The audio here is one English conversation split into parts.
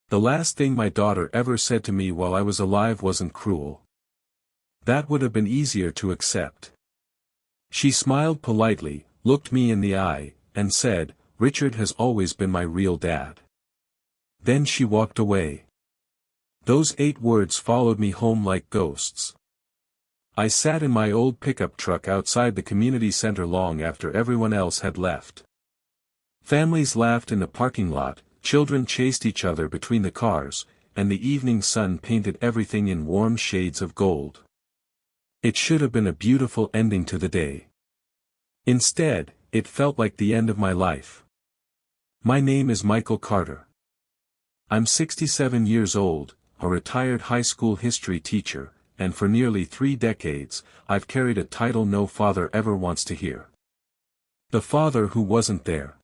The last thing my daughter ever said to me while I was alive wasn't cruel. That would have been easier to accept. She smiled politely, looked me in the eye, and said, "Richard has always been my real dad." Then she walked away. Those 8 words followed me home like ghosts. I sat in my old pickup truck outside the community center long after everyone else had left. Families laughed in the parking lot, children chased each other between the cars, and the evening sun painted everything in warm shades of gold. It should have been a beautiful ending to the day. Instead, it felt like the end of my life. My name is Michael Carter. I'm 67 years old, a retired high school history teacher, and for nearly 3 decades, I've carried a title no father ever wants to hear. The father who wasn't there.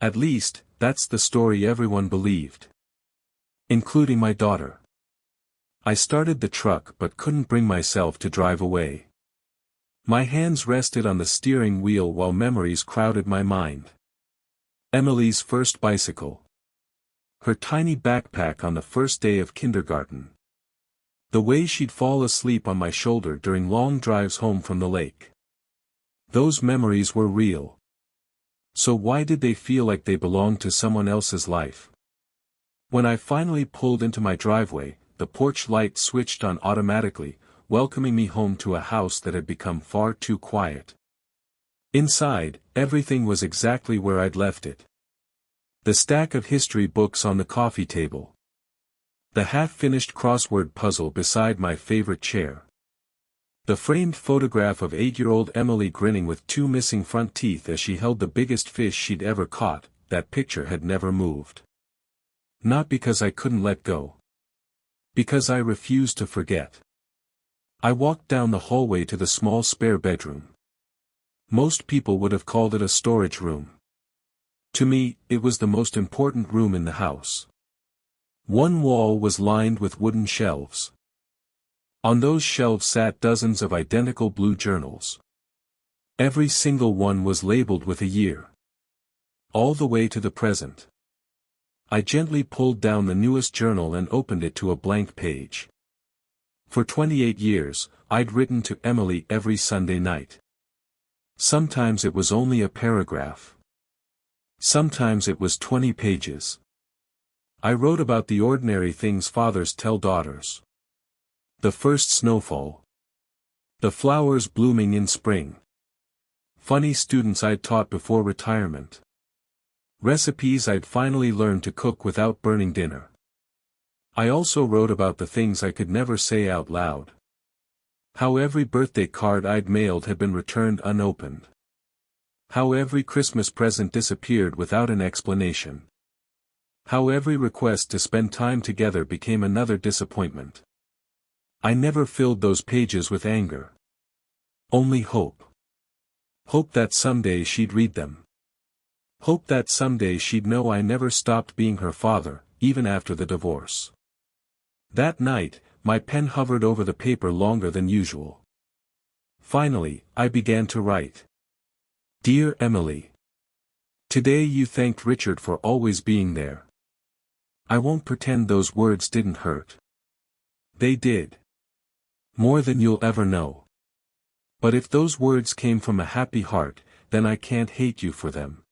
At least, that's the story everyone believed. Including my daughter. I started the truck but couldn't bring myself to drive away. My hands rested on the steering wheel while memories crowded my mind. Emily's first bicycle. Her tiny backpack on the first day of kindergarten. The way she'd fall asleep on my shoulder during long drives home from the lake. Those memories were real. So why did they feel like they belonged to someone else's life? When I finally pulled into my driveway, the porch light switched on automatically, welcoming me home to a house that had become far too quiet. Inside, everything was exactly where I'd left it. The stack of history books on the coffee table. The half-finished crossword puzzle beside my favorite chair. The framed photograph of 8-year-old Emily grinning with 2 missing front teeth as she held the biggest fish she'd ever caught. That picture had never moved. Not because I couldn't let go. Because I refused to forget. I walked down the hallway to the small spare bedroom. Most people would have called it a storage room. To me, it was the most important room in the house. One wall was lined with wooden shelves. On those shelves sat dozens of identical blue journals. Every single one was labeled with a year. All the way to the present. I gently pulled down the newest journal and opened it to a blank page. For 28 years, I'd written to Emily every Sunday night. Sometimes it was only a paragraph. Sometimes it was 20 pages. I wrote about the ordinary things fathers tell daughters. The first snowfall. The flowers blooming in spring. Funny students I'd taught before retirement. Recipes I'd finally learned to cook without burning dinner. I also wrote about the things I could never say out loud. How every birthday card I'd mailed had been returned unopened. How every Christmas present disappeared without an explanation. How every request to spend time together became another disappointment. I never filled those pages with anger. Only hope. Hope that someday she'd read them. Hope that someday she'd know I never stopped being her father, even after the divorce. That night, my pen hovered over the paper longer than usual. Finally, I began to write. Dear Emily. Today you thanked Richard for always being there. I won't pretend those words didn't hurt. They did. More than you'll ever know. But if those words came from a happy heart, then I can't hate you for them.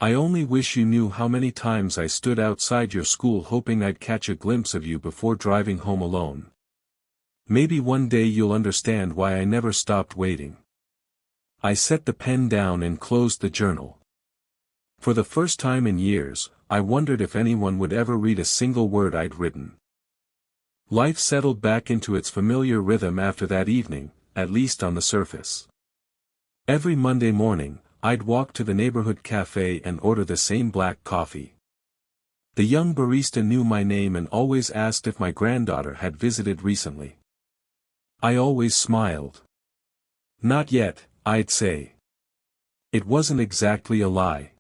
I only wish you knew how many times I stood outside your school hoping I'd catch a glimpse of you before driving home alone. Maybe one day you'll understand why I never stopped waiting. I set the pen down and closed the journal. For the first time in years, I wondered if anyone would ever read a single word I'd written. Life settled back into its familiar rhythm after that evening, at least on the surface. Every Monday morning, I'd walk to the neighborhood cafe and order the same black coffee. The young barista knew my name and always asked if my granddaughter had visited recently. I always smiled. Not yet, I'd say. It wasn't exactly a lie.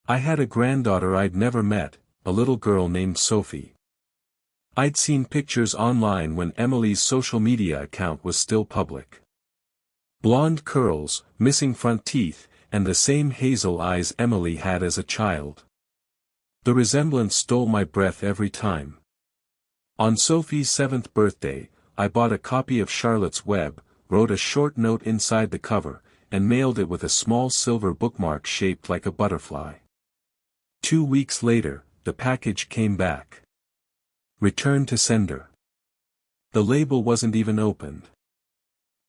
I had a granddaughter I'd never met, a little girl named Sophie. I'd seen pictures online when Emily's social media account was still public. Blonde curls, missing front teeth, and the same hazel eyes Emily had as a child. The resemblance stole my breath every time. On Sophie's 7th birthday, I bought a copy of Charlotte's Web, wrote a short note inside the cover, and mailed it with a small silver bookmark shaped like a butterfly. 2 weeks later, the package came back. Return to sender. The label wasn't even opened.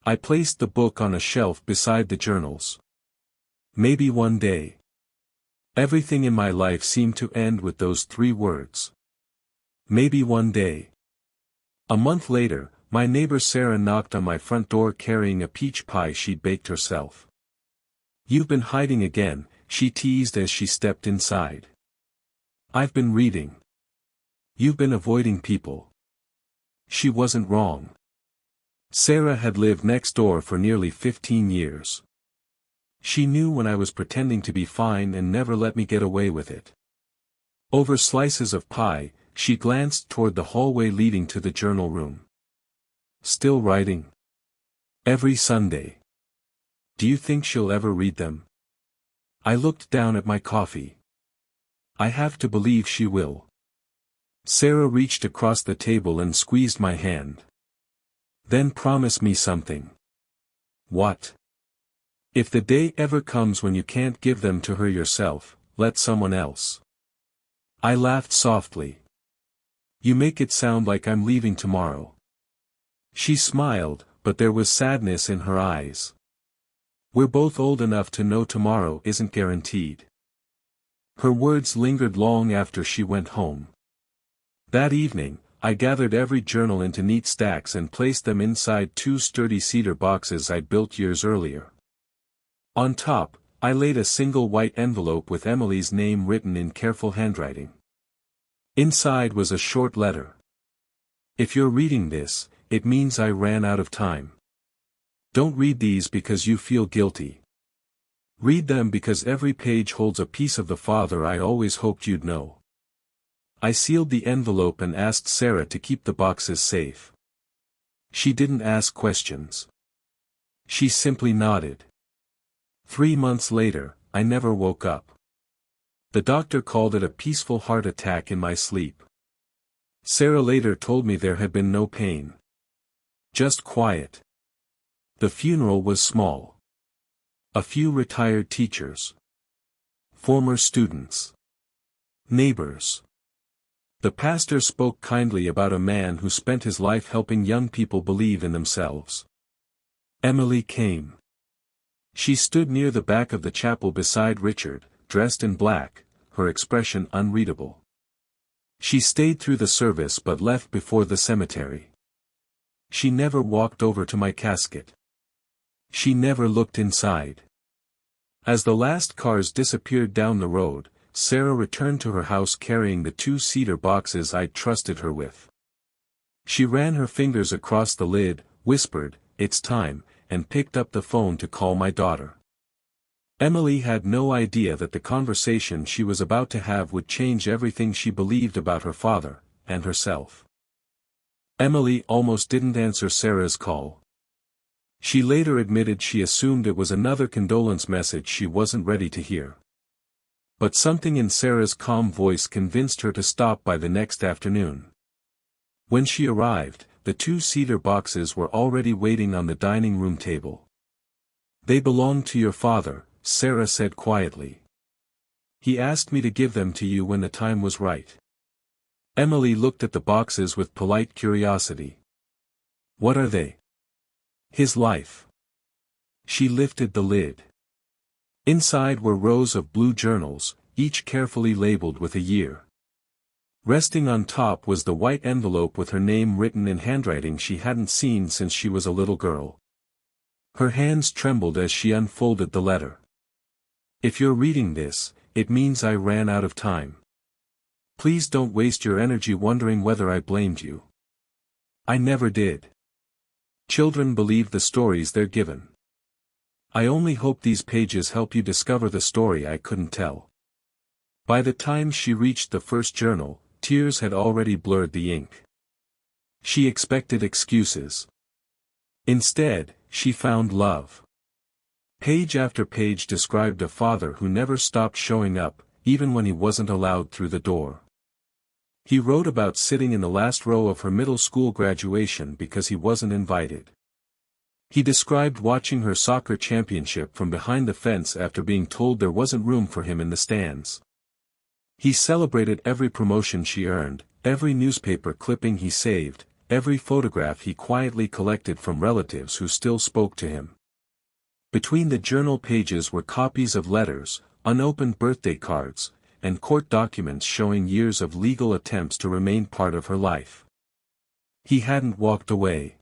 I placed the book on a shelf beside the journals. Maybe one day. Everything in my life seemed to end with those 3 words. Maybe one day. A month later, my neighbor Sarah knocked on my front door carrying a peach pie she'd baked herself. "You've been hiding again," she teased as she stepped inside. "I've been reading." "You've been avoiding people." She wasn't wrong. Sarah had lived next door for nearly 15 years. She knew when I was pretending to be fine and never let me get away with it. Over slices of pie, she glanced toward the hallway leading to the journal room. "Still writing?" "Every Sunday." "Do you think she'll ever read them?" I looked down at my coffee. "I have to believe she will." Sarah reached across the table and squeezed my hand. "Then promise me something." "What?" "If the day ever comes when you can't give them to her yourself, let someone else." I laughed softly. "You make it sound like I'm leaving tomorrow." She smiled, but there was sadness in her eyes. "We're both old enough to know tomorrow isn't guaranteed." Her words lingered long after she went home. That evening, I gathered every journal into neat stacks and placed them inside 2 sturdy cedar boxes I'd built years earlier. On top, I laid a single white envelope with Emily's name written in careful handwriting. Inside was a short letter. "If you're reading this, it means I ran out of time. Don't read these because you feel guilty. Read them because every page holds a piece of the father I always hoped you'd know." I sealed the envelope and asked Sarah to keep the boxes safe. She didn't ask questions. She simply nodded. 3 months later, I never woke up. The doctor called it a peaceful heart attack in my sleep. Sarah later told me there had been no pain. Just quiet. The funeral was small. A few retired teachers. Former students. Neighbors. The pastor spoke kindly about a man who spent his life helping young people believe in themselves. Emily came. She stood near the back of the chapel beside Richard, dressed in black, her expression unreadable. She stayed through the service but left before the cemetery. She never walked over to my casket. She never looked inside. As the last cars disappeared down the road, Sarah returned to her house carrying the 2 cedar boxes I'd trusted her with. She ran her fingers across the lid, whispered, "It's time," and picked up the phone to call my daughter. Emily had no idea that the conversation she was about to have would change everything she believed about her father, and herself. Emily almost didn't answer Sarah's call. She later admitted she assumed it was another condolence message she wasn't ready to hear. But something in Sarah's calm voice convinced her to stop by the next afternoon. When she arrived, the 2 cedar boxes were already waiting on the dining room table. "They belong to your father," Sarah said quietly. "He asked me to give them to you when the time was right." Emily looked at the boxes with polite curiosity. "What are they?" "His life." She lifted the lid. Inside were rows of blue journals, each carefully labeled with a year. Resting on top was the white envelope with her name written in handwriting she hadn't seen since she was a little girl. Her hands trembled as she unfolded the letter. "If you're reading this, it means I ran out of time. Please don't waste your energy wondering whether I blamed you. I never did. Children believe the stories they're given. I only hope these pages help you discover the story I couldn't tell." By the time she reached the first journal, tears had already blurred the ink. She expected excuses. Instead, she found love. Page after page described a father who never stopped showing up, even when he wasn't allowed through the door. He wrote about sitting in the last row of her middle school graduation because he wasn't invited. He described watching her soccer championship from behind the fence after being told there wasn't room for him in the stands. He celebrated every promotion she earned, every newspaper clipping he saved, every photograph he quietly collected from relatives who still spoke to him. Between the journal pages were copies of letters, unopened birthday cards, and court documents showing years of legal attempts to remain part of her life. He hadn't walked away.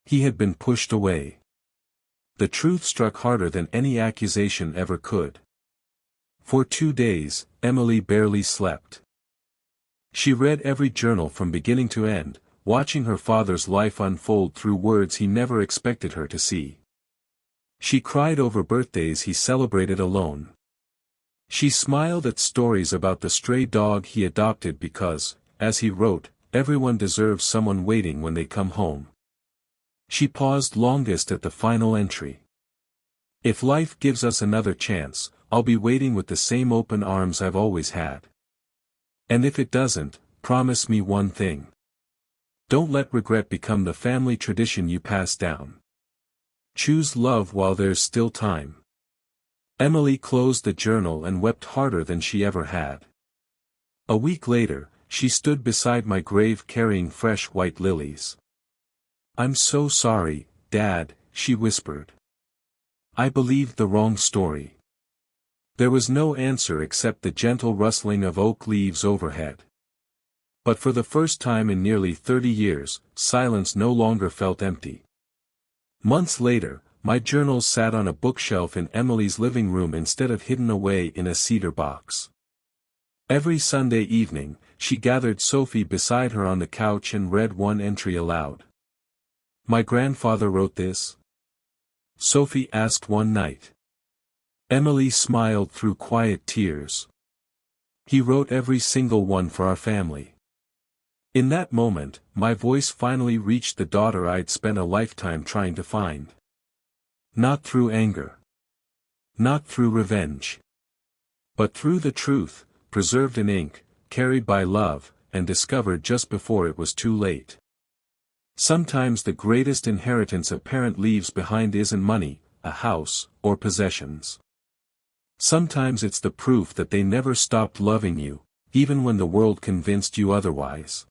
He had been pushed away. The truth struck harder than any accusation ever could. For 2 days, Emily barely slept. She read every journal from beginning to end, watching her father's life unfold through words he never expected her to see. She cried over birthdays he celebrated alone. She smiled at stories about the stray dog he adopted because, as he wrote, everyone deserves someone waiting when they come home. She paused longest at the final entry. If life gives us another chance, I'll be waiting with the same open arms I've always had. And if it doesn't, promise me one thing. Don't let regret become the family tradition you pass down. Choose love while there's still time. Emily closed the journal and wept harder than she ever had. A week later, she stood beside my grave carrying fresh white lilies. "I'm so sorry, Dad," she whispered. "I believed the wrong story." There was no answer except the gentle rustling of oak leaves overhead. But for the first time in nearly 30 years, silence no longer felt empty. Months later, my journals sat on a bookshelf in Emily's living room instead of hidden away in a cedar box. Every Sunday evening, she gathered Sophie beside her on the couch and read one entry aloud. "My grandfather wrote this?" Sophie asked one night. Emily smiled through quiet tears. "He wrote every single one for our family." In that moment, my voice finally reached the daughter I'd spent a lifetime trying to find. Not through anger. Not through revenge. But through the truth, preserved in ink, carried by love, and discovered just before it was too late. Sometimes the greatest inheritance a parent leaves behind isn't money, a house, or possessions. Sometimes it's the proof that they never stopped loving you, even when the world convinced you otherwise.